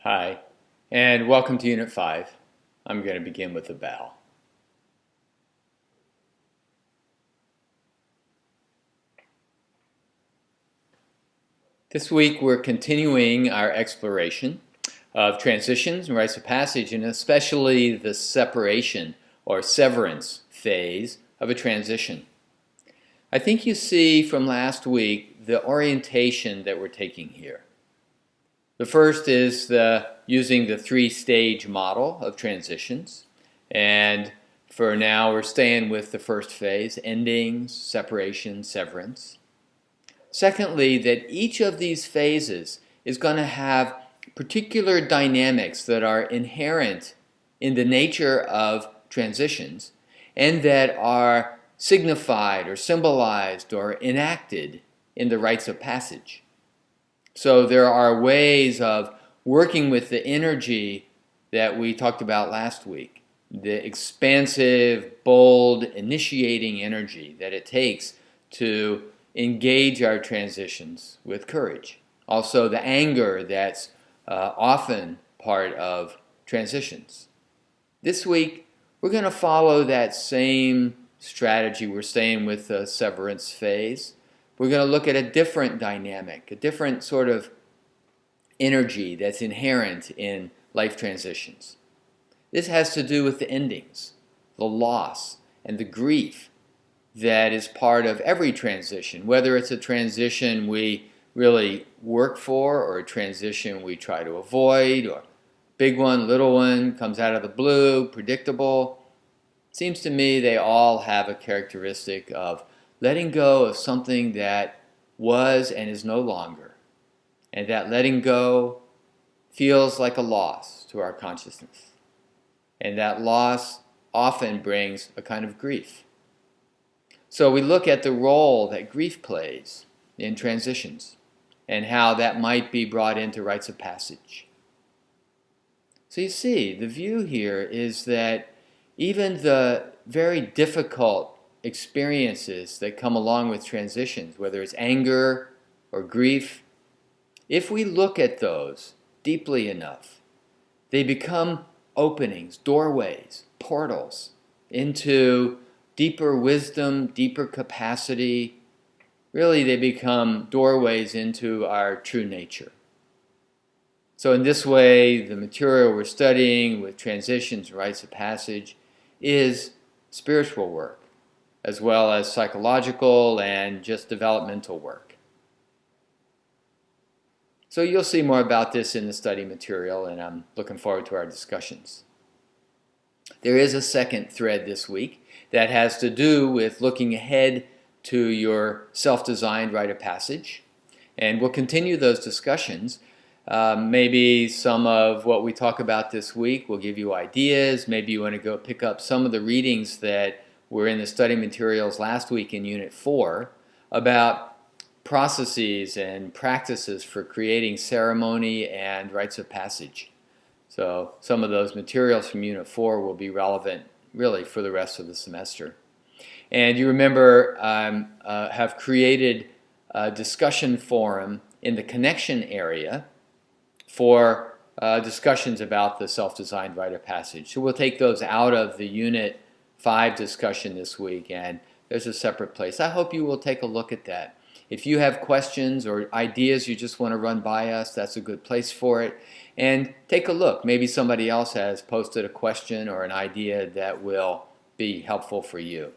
Hi, and welcome to Unit 5. I'm going to begin with a bow. This week we're continuing our exploration of transitions and rites of passage, and especially the separation or severance phase of a transition. I think you see from last week the orientation that we're taking here. The first is using the three-stage model of transitions, and for now we're staying with the first phase, endings, separation, severance. Secondly, that each of these phases is going to have particular dynamics that are inherent in the nature of transitions and that are signified or symbolized or enacted in the rites of passage. So there are ways of working with the energy that we talked about last week, the expansive, bold, initiating energy that it takes to engage our transitions with courage. Also the anger that's often part of transitions. This week we're going to follow that same strategy. We're staying with the severance phase. We're going to look at a different dynamic, a different sort of energy that's inherent in life transitions. This has to do with the endings, the loss, and the grief that is part of every transition, whether it's a transition we really work for or a transition we try to avoid, or big one, little one, comes out of the blue, predictable. It seems to me they all have a characteristic of letting go of something that was and is no longer. And that letting go feels like a loss to our consciousness. And that loss often brings a kind of grief. So we look at the role that grief plays in transitions and how that might be brought into rites of passage. So you see, the view here is that even the very difficult experiences that come along with transitions, whether it's anger or grief, if we look at those deeply enough, they become openings, doorways, portals into deeper wisdom, deeper capacity. Really, they become doorways into our true nature. So in this way, the material we're studying with transitions and rites of passage is spiritual work, as well as psychological and just developmental work. So you'll see more about this in the study material, and I'm looking forward to our discussions. There is a second thread this week that has to do with looking ahead to your self-designed rite of passage, and we'll continue those discussions. Maybe some of what we talk about this week will give you ideas. Maybe you want to go pick up some of the readings that were in the study materials last week in Unit 4 about processes and practices for creating ceremony and rites of passage. So some of those materials from Unit 4 will be relevant really for the rest of the semester. And you remember have created a discussion forum in the connection area for discussions about the self-designed rite of passage. So we'll take those out of the Unit 5 discussion this week, and there's a separate place. I hope you will take a look at that. If you have questions or ideas you just want to run by us, that's a good place for it. And take a look. Maybe somebody else has posted a question or an idea that will be helpful for you.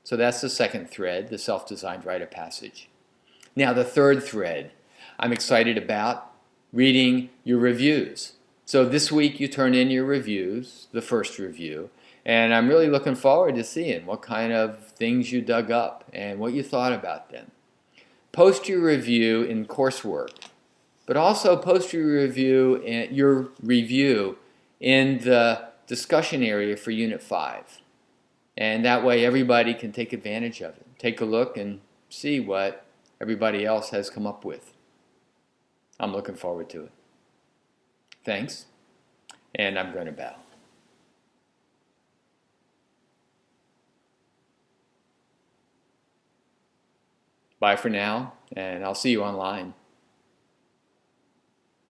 So that's the second thread, the self-designed rite of passage. Now the third thread, I'm excited about reading your reviews. So this week you turn in your reviews, the first review, and I'm really looking forward to seeing what kind of things you dug up and what you thought about them. Post your review in coursework, but also post your review in the discussion area for Unit 5. And that way everybody can take advantage of it. Take a look and see what everybody else has come up with. I'm looking forward to it. Thanks, and I'm going to bow. Bye for now, and I'll see you online.